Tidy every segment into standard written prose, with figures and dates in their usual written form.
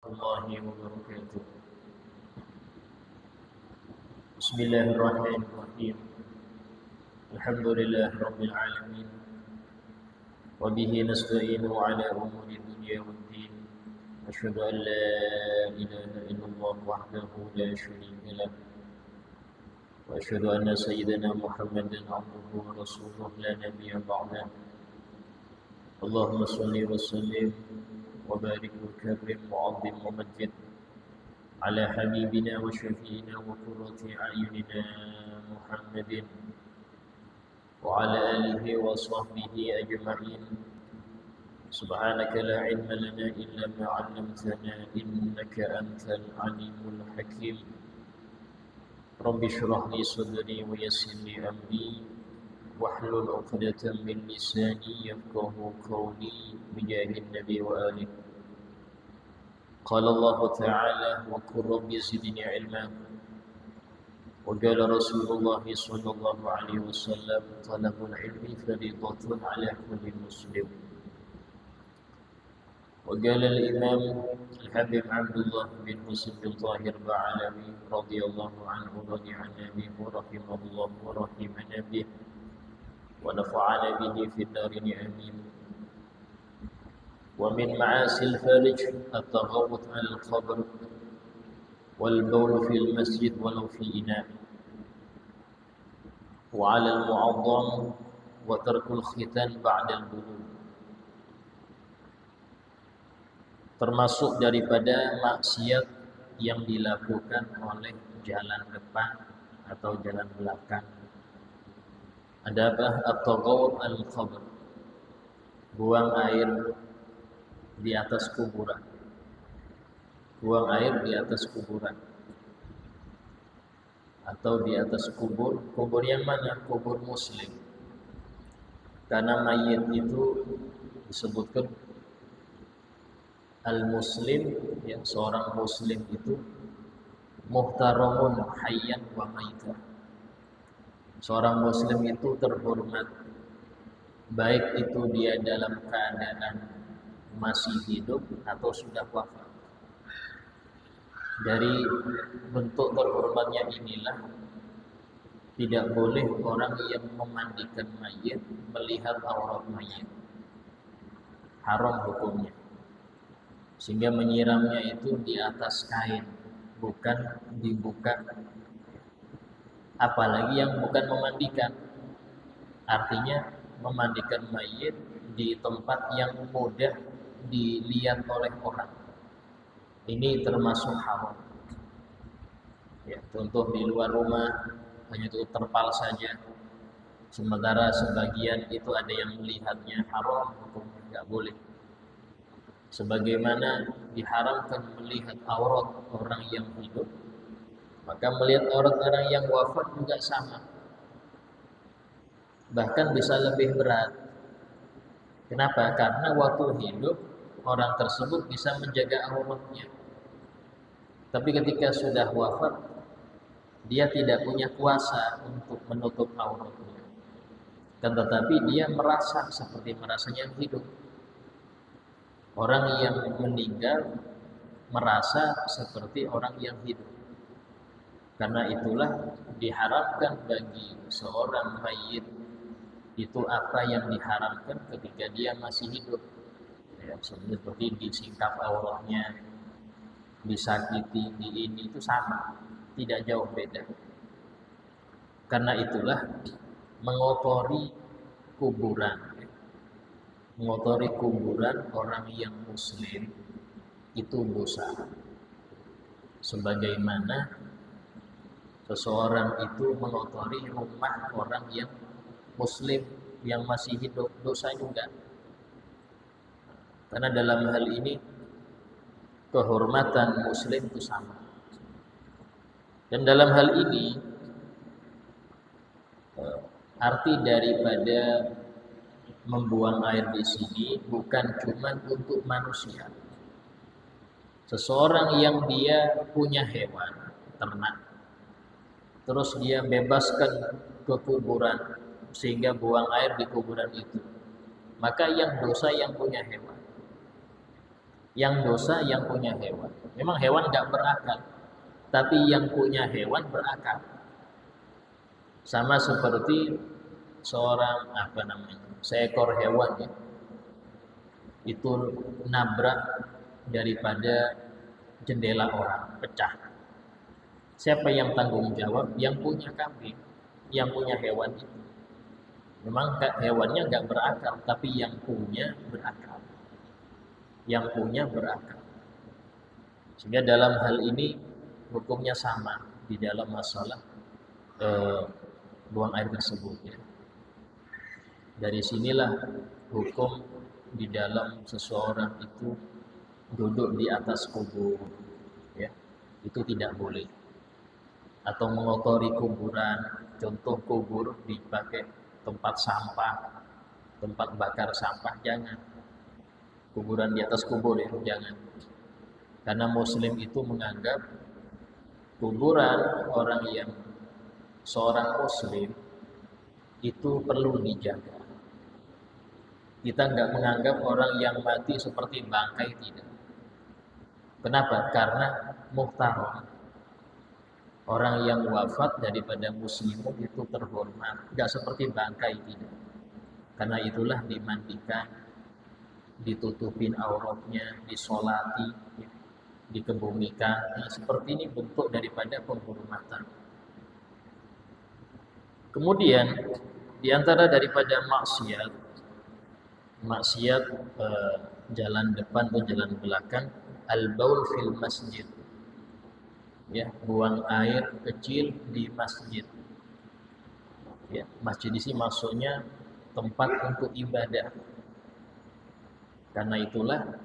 الله وبركاته. بسم الله الرحمن الرحيم. الحمد لله رب العالمين، وبه نستعين على أمور الدنيا والدين. أشهد أن لا إله إلا الله وحده لا شريك له، وأشهد أن سيدنا محمدا عبده ورسوله لا نبي بعده. اللهم صل وسلم وبارك وكرم وعظم ومجد على حبيبنا وشفينا وقرة أعيننا محمد وعلى آله وصحبه أجمعين. سبحانك لا علم لنا إلا ما علمتنا إنك أنت العليم الحكيم. رب اشرح لي صدري ويسر لي أمري واحلل عقدة من لساني يفقه قولي بجاه النبي وآله. قال الله تعالى: وقل رب زدني علما. وقال رسول الله صلى الله عليه وسلم: طلب العلم فريضة على كل مسلم. وقال الإمام الحبيب عبد الله بن مسلم بن طاهر بعلوي رضي الله عنه ورضي عن أبيه ورحمه الله ورحمنا به ونفعنا به في الدارين آمين. ومن معاصي الفارج التغوط على القبر والبول في المسجد ولو في إناء، وعلى المعظم وترك الختان بعد البلوغ. Termasuk daripada maksiat yang dilakukan oleh jalan depan atau jalan belakang adalah at-taghawut al-qabr, buang air di atas kuburan. Buang air di atas kuburan atau di atas kubur. Kubur yang mana? Kubur muslim. Karena mayit itu disebutkan al-muslim, yang seorang muslim itu muhtaramun hayyan wa maitah. Seorang muslim itu terhormat, baik itu dia dalam keadaan masih hidup atau sudah wafat. Dari bentuk terhormatnya inilah tidak boleh orang yang memandikan mayit melihat aurat mayit. Haram hukumnya. Sehingga menyiramnya itu di atas kain, bukan dibuka. Apalagi yang bukan memandikan. Artinya memandikan mayit di tempat yang mudah dilihat oleh orang. Ini termasuk haram. Ya, contoh di luar rumah hanya itu terpal saja. Sementara sebagian itu ada yang melihatnya, haram, hukumnya enggak boleh. Sebagaimana diharamkan melihat aurat orang yang hidup, maka melihat aurat orang yang wafat juga sama. Bahkan bisa lebih berat. Kenapa? Karena waktu hidup orang tersebut bisa menjaga auratnya. Tapi ketika sudah wafat, dia tidak punya kuasa untuk menutup auratnya. Dan tetapi dia merasa seperti merasanya hidup. Orang yang meninggal merasa seperti orang yang hidup. Karena itulah diharapkan bagi seorang mayit itu apa yang diharamkan ketika dia masih hidup. Ya, seperti disingkap auratnya, disakiti, di ini itu sama, tidak jauh beda. Karena itulah mengotori kuburan. Mengotori kuburan orang yang muslim itu dosa. Sebagaimana seseorang itu mengotori rumah orang yang muslim yang masih hidup, dosa juga. Karena dalam hal ini kehormatan muslim itu sama. Dan dalam hal ini arti daripada membuang air di sini bukan cuma untuk manusia. Seseorang yang dia punya hewan ternak, terus dia bebaskan ke kuburan sehingga buang air di kuburan itu, maka yang dosa yang punya hewan. Yang dosa yang punya hewan. Memang hewan nggak berakal, tapi yang punya hewan berakal. Sama seperti seorang seekor hewan ya, itu nabrak daripada jendela orang, pecah. Siapa yang tanggung jawab? Yang punya kambing, yang punya hewan itu. Memang hewannya nggak berakal, tapi yang punya berakal. Yang punya berakal. Sehingga dalam hal ini hukumnya sama di dalam masalah buang air tersebut. Ya. Dari sinilah hukum di dalam seseorang itu duduk di atas kubur, ya, itu tidak boleh. Atau mengotori kuburan, contoh kubur dipakai tempat sampah, tempat bakar sampah, jangan. Kuburan di atas kubur ya, jangan. Karena Muslim itu menganggap kuburan orang yang seorang Muslim itu perlu dijaga. Kita nggak menganggap orang yang mati seperti bangkai, tidak. Kenapa? Karena muhtaram. Orang yang wafat daripada muslimun itu terhormat, nggak seperti bangkai, tidak. Karena itulah dimandikan, ditutupin auratnya, disolati, dikebumikan. Nah, seperti ini bentuk daripada penghormatan. Kemudian diantara daripada maksiat jalan depan atau jalan belakang, al-baul fil masjid, ya, buang air kecil di masjid. Ya, masjid di sini maksudnya tempat untuk ibadah. Karena itulah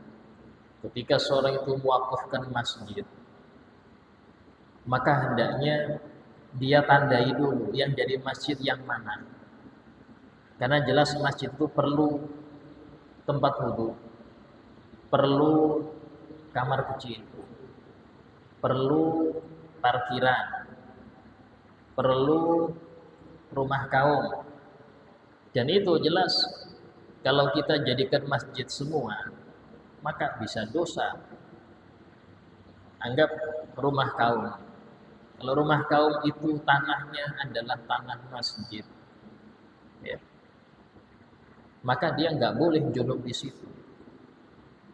ketika seorang itu mewakafkan masjid, maka hendaknya dia tandai dulu yang jadi masjid yang mana. Karena jelas masjid itu perlu tempat wudhu, perlu kamar kecil, perlu parkiran, perlu rumah kaum. Dan itu jelas kalau kita jadikan masjid semua, maka bisa dosa. Anggap rumah kaum. Kalau rumah kaum itu tanahnya adalah tanah masjid, ya, maka dia nggak boleh junub di situ.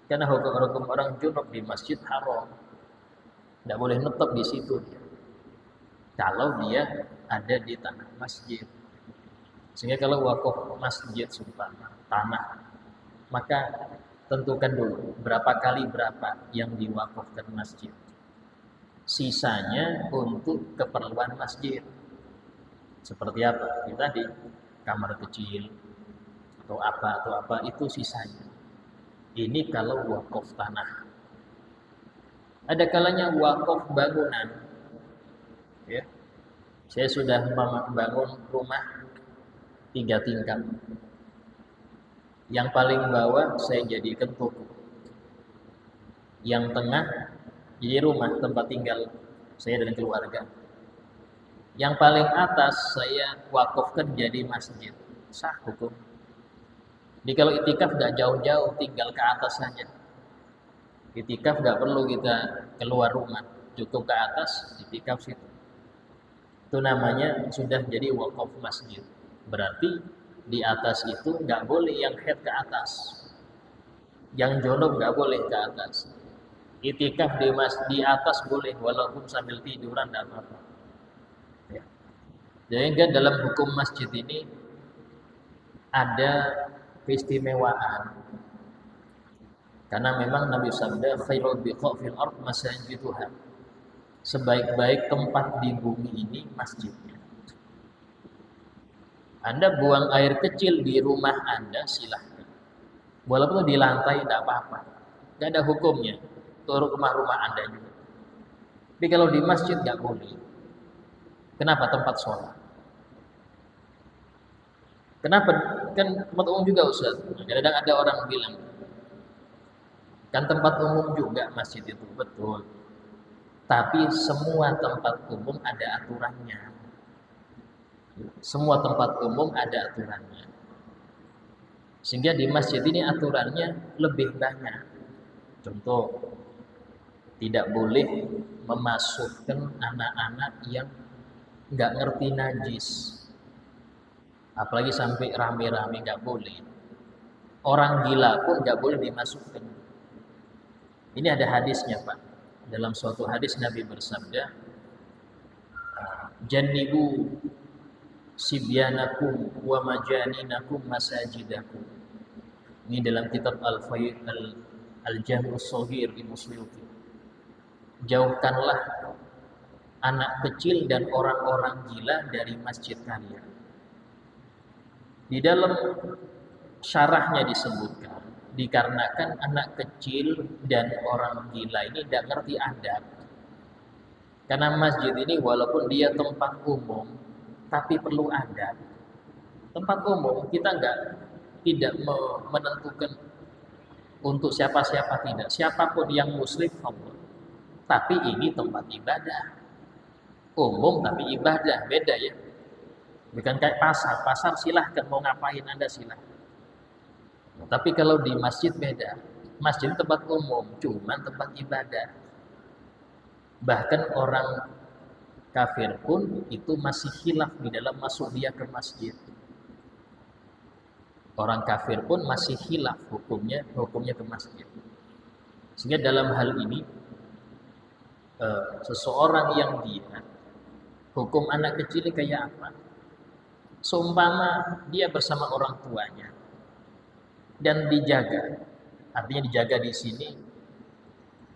Karena hukum orang junub di masjid haram, nggak boleh netep di situ dia. Kalau dia ada di tanah masjid. Sehingga kalau wakaf masjid sumpama tanah, maka tentukan dulu berapa kali berapa yang diwakafkan masjid. Sisanya untuk keperluan masjid. Seperti apa? Kita di kamar kecil atau apa itu sisanya. Ini kalau wakaf tanah. Ada kalanya wakaf bangunan. Ya. Saya sudah membangun rumah 3 tingkat. Yang paling bawah saya jadikan toko. Yang tengah jadi rumah tempat tinggal saya dan keluarga. Yang paling atas saya wakafkan jadi masjid. Sah hukum. Jadi kalau itikaf nggak jauh-jauh, tinggal ke atas saja. Itikaf nggak perlu kita keluar rumah, cukup ke atas, itikaf situ. Itu namanya sudah jadi wakaf masjid. Berarti di atas itu nggak boleh yang head ke atas, yang junub nggak boleh ke atas. Itikaf di atas boleh, walaupun sambil tiduran tidak apa-apa. Ya. Jadi dalam hukum masjid ini ada keistimewaan. Karena memang Nabi sabda khairul biqa fil ard masajiduha. Sebaik-baik tempat di bumi ini masjidnya. Anda buang air kecil di rumah Anda silahkan. Walaupun di lantai tidak apa-apa. Tidak ada hukumnya. Untuk rumah-rumah Anda juga. Tapi kalau di masjid nggak boleh. Kenapa? Tempat sholat. Kenapa? Kan tempat umum juga Ustaz. Kadang-kadang ada orang bilang, kan tempat umum juga masjid itu. Betul. Tapi semua tempat umum ada aturannya. Semua tempat umum ada aturannya. Sehingga di masjid ini aturannya lebih banyak. Contoh, tidak boleh memasukkan anak-anak yang nggak ngerti najis, apalagi sampai rame-rame, nggak boleh. Orang gila pun nggak boleh dimasukkan. Ini ada hadisnya, Pak. Dalam suatu hadis Nabi bersabda, "Jannibu sibyanakum wa majaninakum masajidakum." Ini dalam kitab Al-Jami' As-Shaghir di Suyuti. Jauhkanlah anak kecil dan orang-orang gila dari masjid kalian. Di dalam syarahnya disebutkan, dikarenakan anak kecil dan orang gila ini tidak ngerti adab. Karena masjid ini walaupun dia tempat umum, tapi perlu adab. Tempat umum kita tidak menentukan untuk siapa-siapa, tidak. Siapapun yang muslim, Allah. Tapi ini tempat ibadah. Umum tapi ibadah, beda ya. Bukan kayak pasar. Pasar silahkan mau ngapain Anda silahkan. Tapi kalau di masjid beda. Masjid tempat umum, cuman tempat ibadah. Bahkan orang kafir pun itu masih khilaf di dalam masuk dia ke masjid. Orang kafir pun masih khilaf hukumnya ke masjid. Sehingga dalam hal ini seseorang yang dia hukum anak kecil ini kayak apa? Seumpama dia bersama orang tuanya dan dijaga, artinya dijaga di sini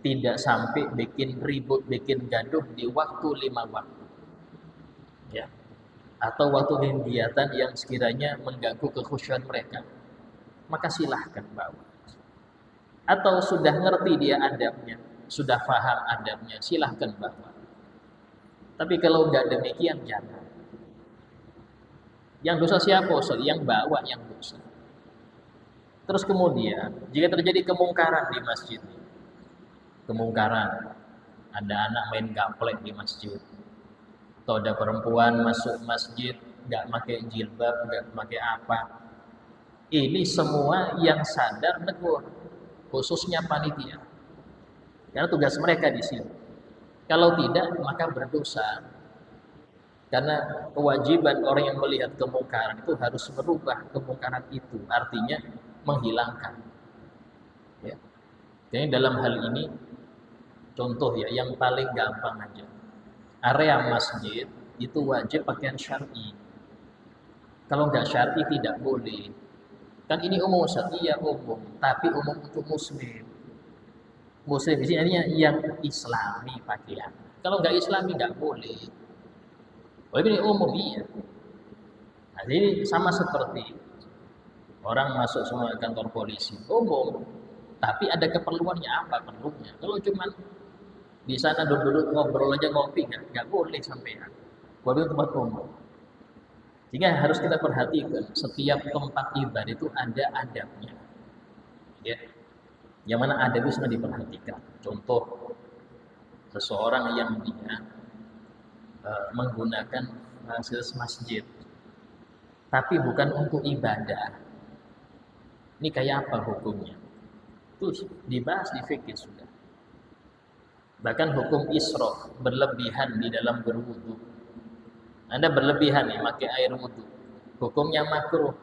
tidak sampai bikin ribut, bikin gaduh di waktu 5 waktu, ya, atau waktu kegiatan yang sekiranya mengganggu kekhusyuan mereka, maka silahkan bawa. Atau sudah ngerti dia adabnya, sudah paham adabnya, silahkan bawa. Tapi kalau nggak demikian jangan. Yang dosa siapa? Yang bawa yang dosa. Terus kemudian jika terjadi kemungkaran di masjid, kemungkaran, ada anak main gaplek di masjid, atau ada perempuan masuk masjid nggak pakai jilbab, nggak pakai apa, ini semua yang sadar negur, khususnya panitia, karena tugas mereka di sini. Kalau tidak maka berdosa, karena kewajiban orang yang melihat kemungkaran itu harus merubah kemungkaran itu, artinya menghilangkan. Ya. Jadi dalam hal ini contoh ya, yang paling gampang aja. Area masjid itu wajib pakaian syar'i. Kalau nggak syar'i tidak boleh. Kan ini umum, iya umum, tapi umum untuk muslim. Muslim di sini yang islami pakaian. Kalau nggak islami nggak boleh. Oh ini umum, iya. Nah, ini sama seperti orang masuk semua kantor polisi, umum. Tapi ada keperluannya apa perlunya? Kalau cuma di sana duduk-duduk ngobrol aja, ngopi, nggak boleh sampean. Wabil tempat umum. Sehingga harus kita perhatikan setiap tempat ibadah itu ada adabnya. Ya. Yang mana adab itu sudah diperhatikan. Contoh, seseorang yang dia menggunakan fasilitas masjid, tapi bukan untuk ibadah. Ini kayak apa hukumnya? Itu dibahas di fikih sudah. Bahkan hukum israf, berlebihan di dalam berwudu. Anda berlebihan nih pakai air wudu, hukumnya makruh.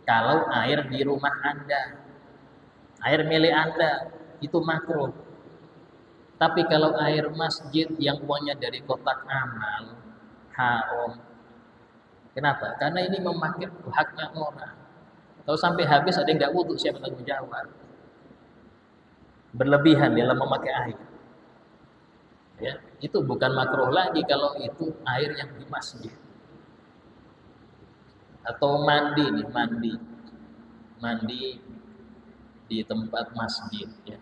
Kalau air di rumah Anda, air milik Anda, itu makruh. Tapi kalau air masjid yang uangnya dari kotak amal, haram. Kenapa? Karena ini memakai haknya orang. Kalau sampai habis ada yang nggak wudu, siapa tanggung jawab? Berlebihan dalam memakai air. Ya, itu bukan makruh lagi kalau itu air yang di masjid. Atau mandi nih, mandi di tempat masjid, ya.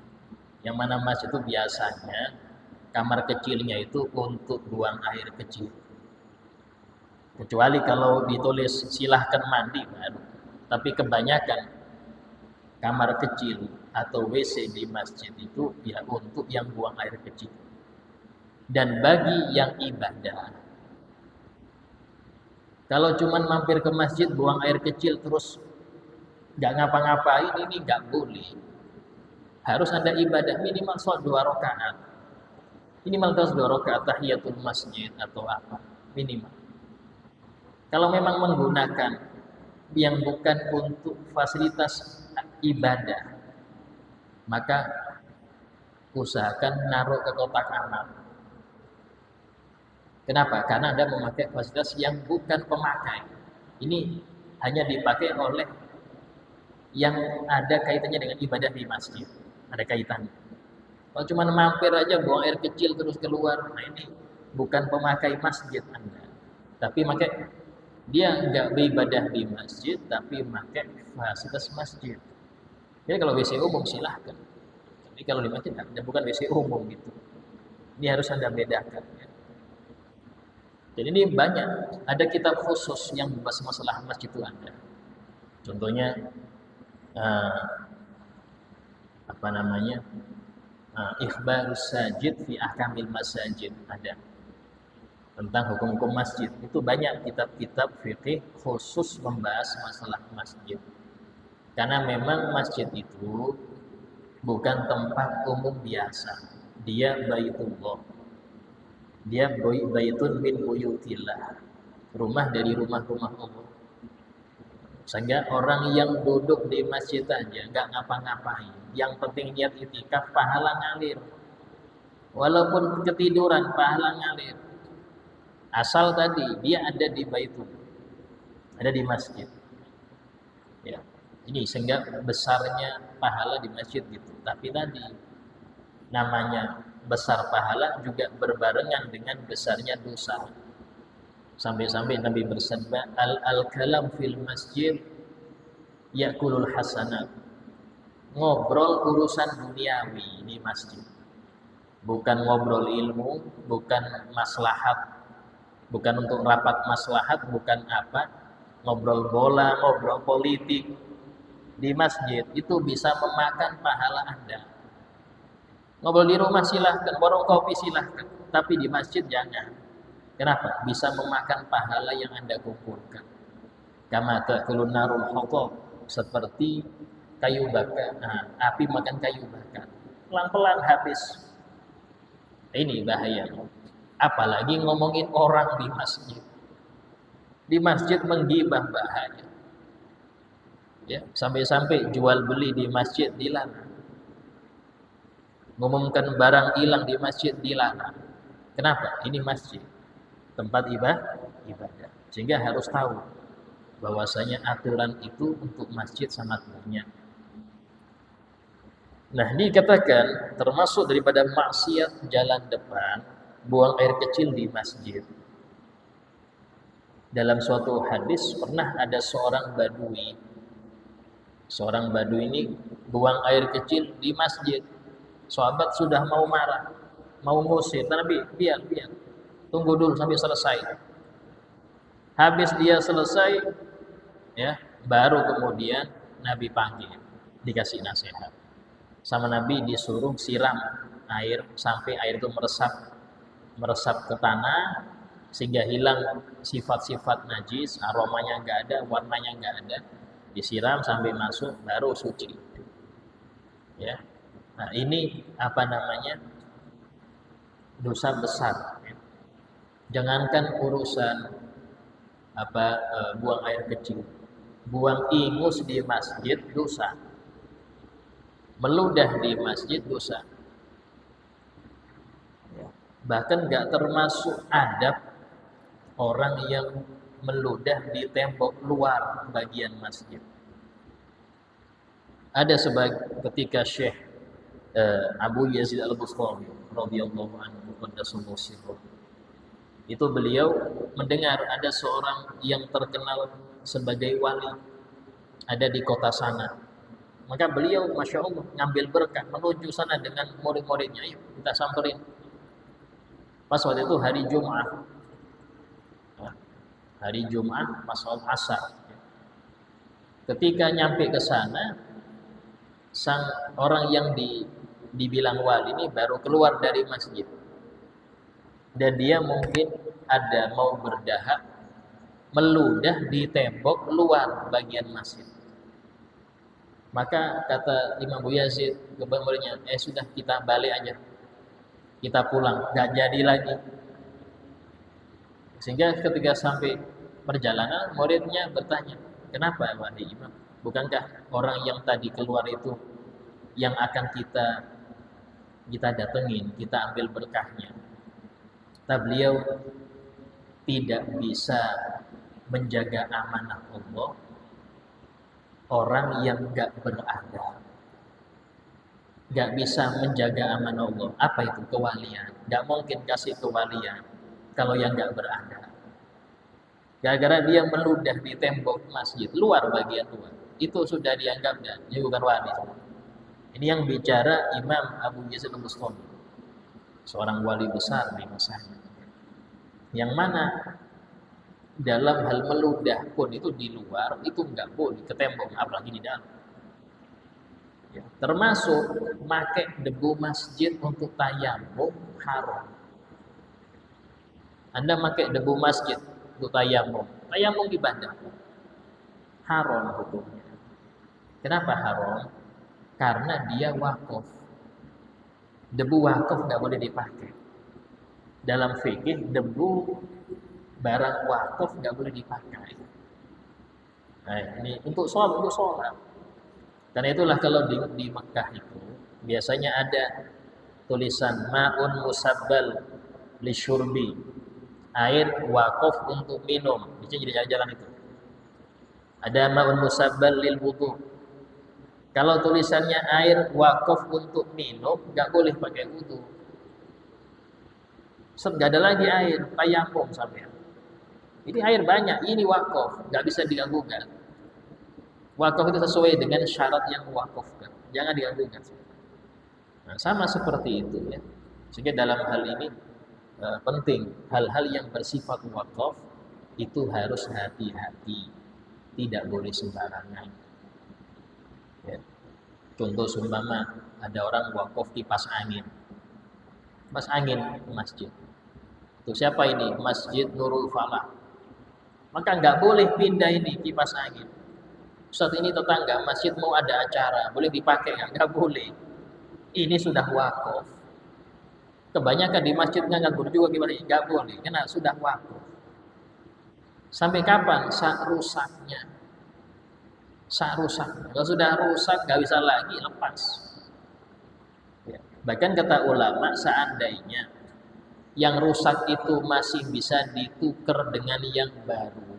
Yang mana masjid itu biasanya kamar kecilnya itu untuk buang air kecil. Kecuali kalau ditulis silahkan mandi baru. Tapi kebanyakan kamar kecil atau WC di masjid itu ya untuk yang buang air kecil. Dan bagi yang ibadah, kalau cuman mampir ke masjid buang air kecil terus nggak ngapa-ngapain, ini nggak boleh. harus ada ibadah minimal sholat 2 rakaat. Minimal terus 2 rakaat tahiyatul masjid atau apa, minimal. Kalau memang menggunakan yang bukan untuk fasilitas ibadah, maka usahakan naruh ke kotak amal. Kenapa? Karena Anda memakai fasilitas yang bukan pemakai. Ini hanya dipakai oleh yang ada kaitannya dengan ibadah di masjid. Ada kaitannya. Kalau cuma mampir aja buang air kecil terus keluar, nah ini bukan pemakai masjid Anda. Tapi dia nggak beribadah di masjid, tapi pakai fasilitas masjid. Jadi kalau WC umum silahkan. Tapi kalau di masjid bukan WC umum gitu. Ini harus Anda bedakan. Ya. Jadi ini banyak. Ada kitab khusus yang membahas masalah masjid itu ada. Contohnya Ikhbarus Sajid fi Ahkamil Masajid, ada tentang hukum-hukum masjid. Itu banyak kitab-kitab fikih khusus membahas masalah masjid. Karena memang masjid itu bukan tempat umum biasa. Dia baitullah. Dia baitun min buyutillah. Rumah dari rumah-rumah Allah. Sehingga orang yang duduk di masjid aja nggak ngapa-ngapain. Yang penting niat itikaf, pahala ngalir. Walaupun ketiduran, pahala ngalir. Asal tadi dia ada di baitul, ada di masjid. Ya, ini sehingga besarnya pahala di masjid gitu. Tapi tadi namanya besar pahala juga berbarengan dengan besarnya dosa. Sampai-sampai Nabi bersabda, al-kalam fil masjid yakulul hasanat. Ngobrol urusan duniawi di masjid. Bukan ngobrol ilmu, bukan maslahat, bukan untuk rapat maslahat, bukan apa, ngobrol bola, ngobrol politik di masjid itu bisa memakan pahala Anda. Ngobrol di rumah silahkan, warung kopi silahkan, tapi di masjid jangan. Kenapa? Bisa memakan pahala yang Anda kumpulkan. Kama ta'kulun narul hatab, seperti kayu bakar. Nah, api makan kayu bakar. Pelan-pelan habis. Ini bahayanya. Apalagi ngomongin orang di masjid. Di masjid menggibah bahaya. Ya, sampai-sampai jual beli di masjid dilarang. Ngumumkan barang hilang di masjid dilarang. Kenapa? Ini masjid, tempat ibadah. Sehingga harus tahu bahwasanya aturan itu untuk masjid sangat banyak. Nah, dikatakan termasuk daripada maksiat jalan depan, buang air kecil di masjid. Dalam suatu hadis pernah ada seorang badui. Seorang badui ini buang air kecil di masjid. Sahabat sudah mau marah, mau ngusir. Nabi, biar. Tunggu dulu sampai selesai. Habis dia selesai, ya, baru kemudian Nabi panggil, dikasih nasihat. Sama Nabi disuruh siram air sampai air itu meresap ke tanah sehingga hilang sifat-sifat najis, aromanya nggak ada, warnanya nggak ada. Disiram sampai masuk baru suci. Ya. Nah, ini dosa besar. Jangankan urusan buang air kecil, buang ingus di masjid dosa, meludah di masjid dosa. Bahkan nggak termasuk adab orang yang meludah di tembok luar bagian masjid. Ada ketika Syekh Abu Yazid Al-Bustami radhiyallahu anhu qaddasallahu sirruh, itu beliau mendengar ada seorang yang terkenal sebagai wali ada di kota sana. Maka beliau Masya Allah ngambil berkah menuju sana dengan murid-muridnya. Yuk kita samperin. Pas waktu itu hari Jumat. Hari Jumat pas sholat asar. Ketika nyampe ke sana, sang orang yang dibilang wali ini baru keluar dari masjid. Dan dia mungkin ada mau berdahak, meludah di tembok luar bagian masjid. Maka kata Imam Abu Yazid kepada muridnya, sudah kita balik aja, kita pulang, nggak jadi lagi. Sehingga ketika sampai perjalanan, muridnya bertanya, kenapa wahai Imam? Bukankah orang yang tadi keluar itu yang akan kita datengin, kita ambil berkahnya? Kata beliau, tidak bisa menjaga amanah Allah orang yang gak beradab. Gak bisa menjaga amanah Allah. Apa itu? Kewalian. Gak mungkin kasih kewalian kalau yang gak beradab. Gara-gara dia meludah di tembok masjid, luar bagian luar, itu sudah dianggap dia bukan wali. Ini yang bicara Imam Abu Yazid Al-Bustami, seorang wali besar di masanya. Yang mana dalam hal meludah pun itu di luar, itu enggak boleh ke tembok, apalagi di dalam. Ya, termasuk pakai debu masjid untuk tayamum haram. Anda pakai debu masjid untuk tayamum ibadah, haram hukumnya. Kenapa haram? Karena dia wakaf. Debu wakaf nggak boleh dipakai. Dalam fikih debu barang wakaf nggak boleh dipakai. Nah, ini untuk sholat. Karena itulah kalau di Mekah itu biasanya ada tulisan ma'un musabbal li syurbi, air wakaf untuk minum. Bisa jadi jalan itu. Ada ma'un musabbal lil wudu. Kalau tulisannya air wakaf untuk minum, nggak boleh pakai wudu. Nggak ada lagi air, tayamum sampai. Ini air banyak, ini wakaf, nggak bisa diganggukan. Wakaf itu sesuai dengan syarat yang wakafkan, jangan diganggukan. Nah, sama seperti itu ya. Sehingga dalam hal ini penting, hal-hal yang bersifat wakaf itu harus hati-hati, tidak boleh sembarangan. Ya. Contoh seumpama ada orang wakaf kipas angin masjid. Untuk siapa ini? Masjid Nurul Falah. Maka nggak boleh pindah ini kipas angin. Saat ini tetangga masjid mau ada acara, boleh dipakai nggak? Boleh. Ini sudah wakaf. Kebanyakan di masjid nggak juga gimana? Nggak boleh, karena sudah wakaf. Sampai kapan? Saat rusaknya. Kalau sudah rusak nggak bisa lagi, lepas. Ya. Bahkan kata ulama, seandainya yang rusak itu masih bisa ditukar dengan yang baru,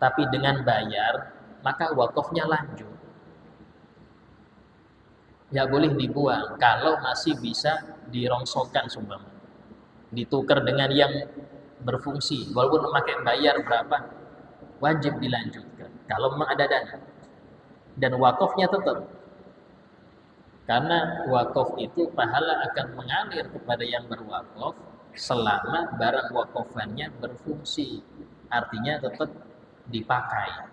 tapi dengan bayar, maka wakafnya lanjut. Nggak boleh dibuang kalau masih bisa dirongsokkan sumpama. Ditukar dengan yang berfungsi, walaupun memakai bayar berapa, wajib dilanjutkan kalau memang ada dana. Dan wakafnya tetap, karena wakaf itu pahala akan mengalir kepada yang berwakaf selama barang wakafannya berfungsi, artinya tetap dipakai.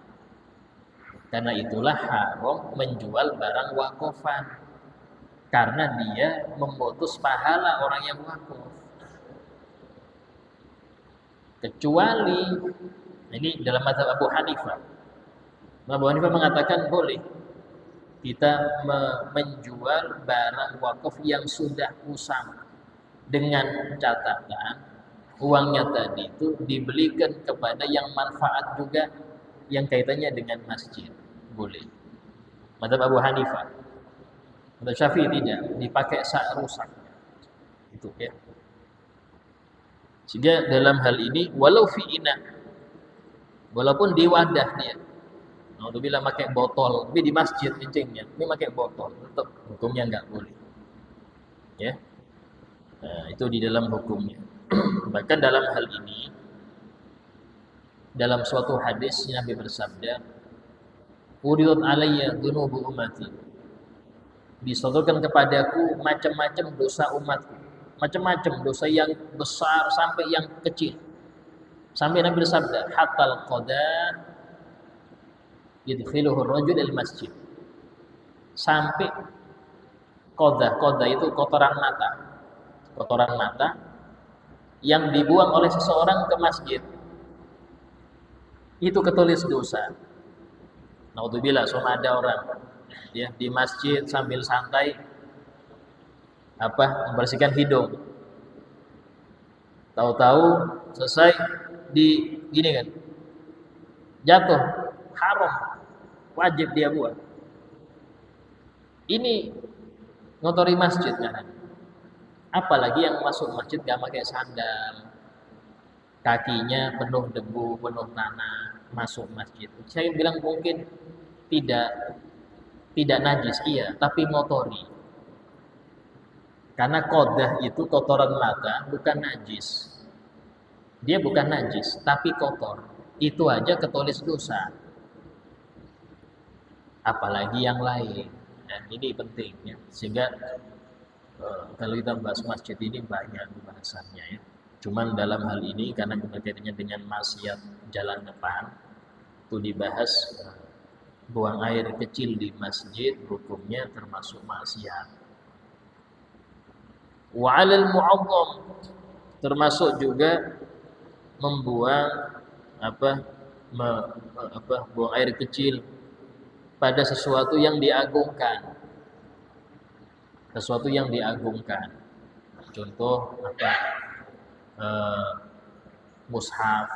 Karena itulah haram menjual barang wakafan, karena dia memutus pahala orang yang wakaf. Kecuali ini dalam mazhab Abu Hanifah. Abu Hanifah mengatakan boleh kita menjual barang wakaf yang sudah usang, dengan catatan uangnya tadi itu dibelikan kepada yang manfaat juga, yang kaitannya dengan masjid. Boleh. Mazhab Abu Hanifah. Mazhab Syafi'i tidak, dipakai saat rusak. Itu ya. Sehingga dalam hal ini walau fi ina, walaupun di wadah dia, alhamdulillah pakai botol, tapi di masjid kencingnya, ini pakai botol, tetap hukumnya nggak boleh. Ya, nah, itu di dalam hukumnya. Bahkan dalam hal ini, dalam suatu hadis Nabi bersabda, "Uridat alayya dunubu ummati." Disodorkan kepadaku macam-macam dosa umatku, macam-macam dosa yang besar sampai yang kecil. Sampai Nabi bersabda, "Hatal qada yadkhiluhu ar-rajul al-masjid." Sampai qada itu kotoran mata yang dibuang oleh seseorang ke masjid. Itu ketulis dosa. Naudzubillah, sama ada orang ya di masjid sambil santai membersihkan hidung. Tahu-tahu selesai di gini kan, jatuh, haram, wajib dia buang. Ini ngotori masjid kan. Apalagi yang masuk masjid gak pakai sandal, kakinya penuh debu, penuh tanah, masuk masjid. Saya bilang mungkin tidak najis, iya, tapi ngotori. Karena qadah itu kotoran mata, bukan najis. Dia bukan najis, tapi kotor. Itu aja ketulis dosa. Apalagi yang lain. Dan ini penting ya. Sehingga kalau kita bahas masjid ini banyak bahasannya ya. Cuman dalam hal ini karena kaitannya dengan maksiat jalan depan itu dibahas buang air kecil di masjid hukumnya termasuk maksiat. Wa 'alal mu'azzam termasuk juga membuang buang air kecil pada sesuatu yang diagungkan. Sesuatu yang diagungkan. Contoh mushaf,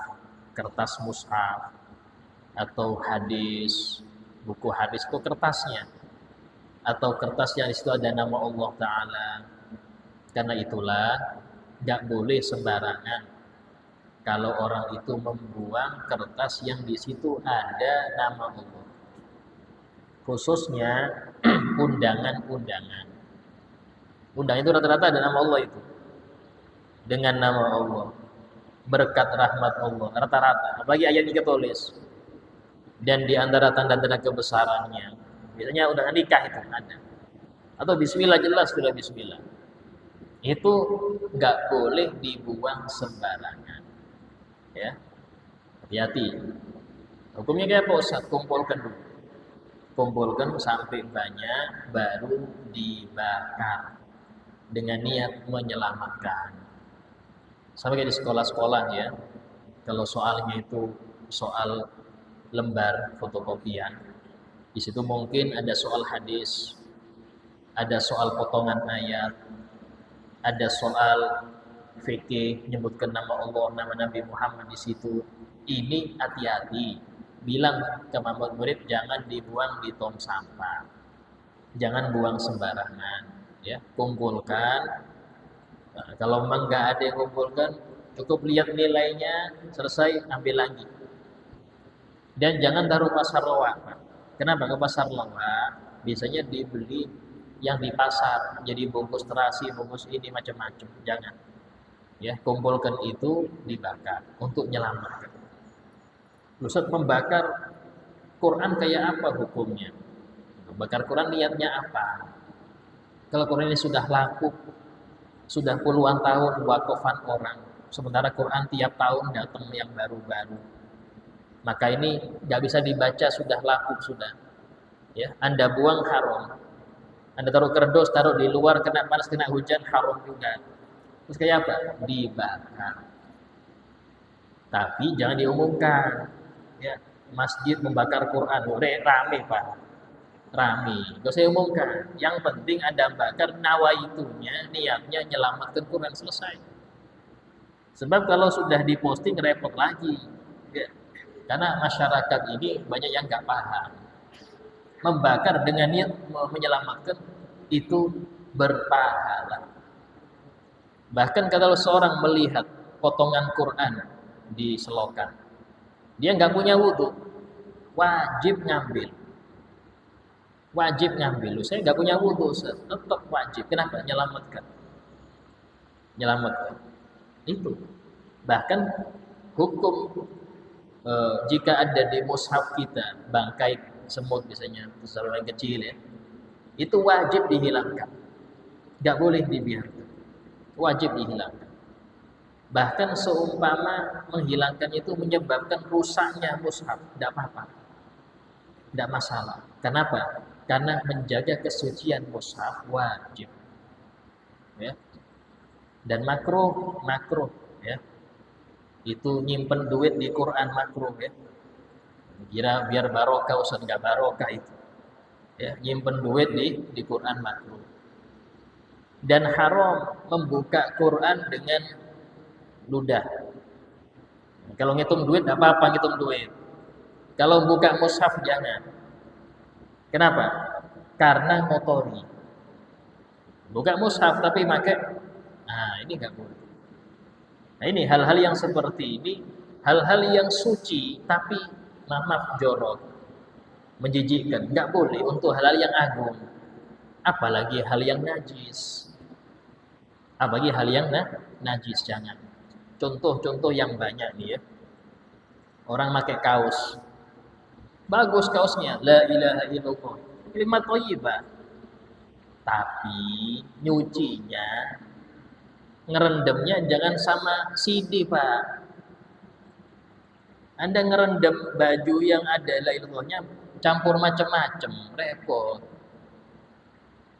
kertas mushaf atau hadis, buku hadis itu kertasnya atau kertas yang di situ ada nama Allah Ta'ala. Karena itulah gak boleh sembarangan kalau orang itu membuang kertas yang di situ ada nama Allah, khususnya undangan-undangan. Undangan itu rata-rata ada nama Allah itu, dengan nama Allah, berkat rahmat Allah, rata-rata. Apalagi ayat ini ketulis. Dan di antara tanda-tanda kebesarannya, biasanya undangan nikah itu ada. Atau bismillah, jelas sudah bismillah. Itu nggak boleh dibuang sembarangan. Ya, hati-hati. Hukumnya kayak apa Ustaz? Kumpulkan dulu. Kumpulkan sampai banyak, baru dibakar dengan niat menyelamatkan. Sampai kayak di sekolah-sekolah ya, kalau soalnya itu soal lembar fotokopian, di situ mungkin ada soal hadis, ada soal potongan ayat, ada soal fikih menyebutkan nama Allah, nama Nabi Muhammad di situ. Ini hati-hati. Bilang ke murid jangan dibuang di tong sampah, jangan buang sembarangan. Ya, kumpulkan. Nah, kalau memang nggak ada yang kumpulkan, cukup lihat nilainya, selesai ambil lagi. Dan jangan taruh pasar loak. Kenapa ke pasar loak? Biasanya dibeli yang di pasar, jadi bungkus terasi, bungkus ini macam-macam. Jangan. Ya, kumpulkan itu dibakar untuk menyelamatkan. Ustaz, membakar Quran kayak apa hukumnya? Bakar Quran niatnya apa? Kalau Quran ini sudah laku, sudah puluhan tahun wakafan orang, sementara Quran tiap tahun datang yang baru-baru, maka ini nggak bisa dibaca, sudah laku sudah. Ya, Anda buang haram. Anda taruh kerdus, taruh di luar, kena panas, kena hujan, haram juga. Terus kayak apa? Dibakar. Tapi jangan diumumkan. Ya, masjid membakar Quran, rame Pak. Rame. Gak saya umumkan. Yang penting Anda bakar nawaitunya, niatnya nyelamatkan Quran, selesai. Sebab kalau sudah diposting repot lagi. Ya. Karena masyarakat ini banyak yang nggak paham. Membakar dengan niat menyelamatkan itu berpahala. Bahkan kalau seorang melihat potongan Quran di selokan, dia nggak punya wudhu, wajib ngambil. Wajib ngambil. Saya nggak punya wudhu, tetap wajib. Kenapa? Menyelamatkan. Menyelamatkan. Itu. Bahkan hukum jika ada di mushaf kita bangkai semut misalnya, saluran kecil ya, itu wajib dihilangkan. Nggak boleh dibiarkan. Wajib dihilangkan. Bahkan seumpama menghilangkan itu menyebabkan rusaknya mushaf, tidak apa-apa, tidak masalah. Kenapa? Karena menjaga kesucian mushaf wajib. Ya. Dan makruh ya. Itu nyimpen duit di Quran makruh ya. Kira biar barokah, usah nggak barokah itu. Ya, nyimpen duit di Quran makruh. Dan haram membuka Quran dengan ludah. Kalau ngitung duit enggak apa-apa ngitung duit. Kalau buka mushaf jangan. Kenapa? Karena ngotori. Buka mushaf tapi pakai, nah ini enggak boleh. Nah ini hal-hal yang seperti ini, hal-hal yang suci tapi maaf jorok, menjijikkan, enggak boleh untuk hal-hal yang agung. Apalagi hal yang najis. Apalagi hal yang najis jangan. Contoh-contoh yang banyak nih ya. Orang pakai kaos. Bagus kaosnya, la ilaha illallah. Kalimat thayyibah. Tapi nyucinya, ngerendamnya jangan sama CD, Pak. Anda ngerendam baju yang ada la ilahnya campur macam-macam, repot.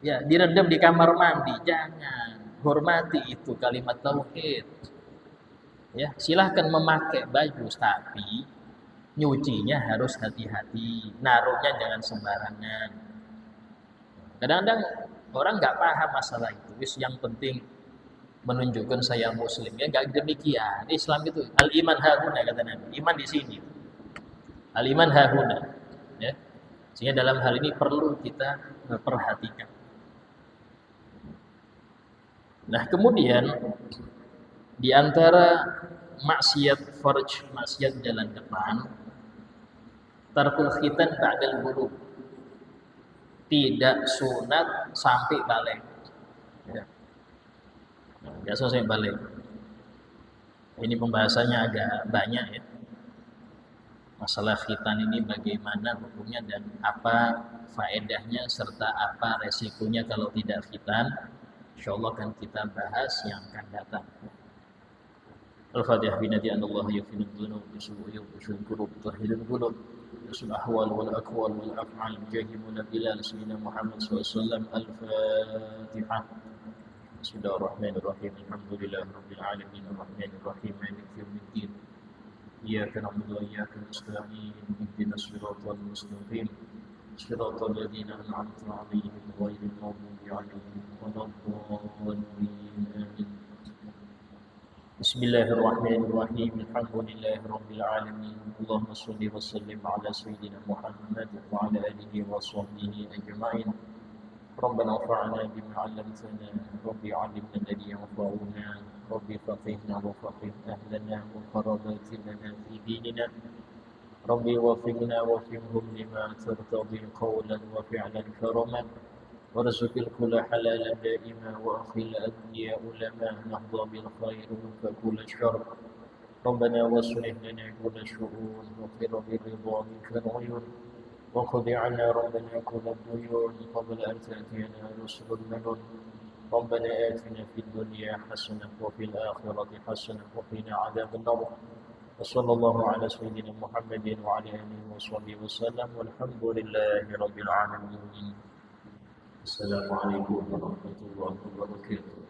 Ya, direndam di kamar mandi, jangan. Hormati itu kalimat tauhid. Ya, silahkan memakai baju tapi nyucinya harus hati-hati, naruhnya jangan sembarangan. Kadang-kadang orang nggak paham masalah itu. Yang penting menunjukkan saya muslim. Ya nggak demikian. Islam itu al-iman hahuna kata Nabi. Iman di sini. Al-iman hahuna. Ya. Sehingga dalam hal ini perlu kita perhatikan. Nah, kemudian di antara maksiat farj, maksiat jalan depan, tarkul khitan ba'dal bulugh. Tidak sunat sampai balik. Ya. Nggak selesai balik. Ini pembahasannya agak banyak ya. Masalah khitan ini bagaimana hukumnya dan apa faedahnya serta apa resikonya kalau tidak khitan. Insyaallah akan kita bahas yang akan datang. Al-Fatihah binati anallah yaghfiru dzunub yusul qulub tahhirul qulub yusul ahwal wal aqwal wal af'al jahimuna bilal sayyidina Muhammad SAW. Al-Fatihah. Bismillahirrahmanirrahim. Alhamdulillahirabbil alamin arrahmanir rahim maliki yaumiddin. Iyyaka na'budu wa iyyaka nasta'in. Ihdinas siratal mustaqim. Siratal ladzina an'amta 'alaihim ghairil maghdubi 'alaihim waladdallin. Amin. Bismillahirrahmanirrahim. Alhamdulillahirabbil alamin. Allahumma shalli wa sallim ala sayyidina Muhammad wa ala alihi wa sahbihi ajma'in. ربنا انفعنا بما علمتنا ربي علمنا الذي ينفعنا ربي فقهنا وفقه أهلنا وقراباتنا في ديننا ربي وفقنا وفقهم لما ترتضي قولا وفعلا كرما وارزق الكل حلالا دائما وأخي الأنبياء لما نهضى بالخير فكل الشر ربنا واصلح لنا كل الشؤون وقر بالرضا منك العيون وخذ عنا ربنا كل الديون قبل أن تأتينا رسل المنون ربنا آتنا في الدنيا حسنة وفي الآخرة حسنة وقنا عذاب النار وصلى الله على سيدنا محمد وعلى آله وصحبه وسلم والحمد لله رب العالمين. السلام عليكم ورحمة الله وبركاته.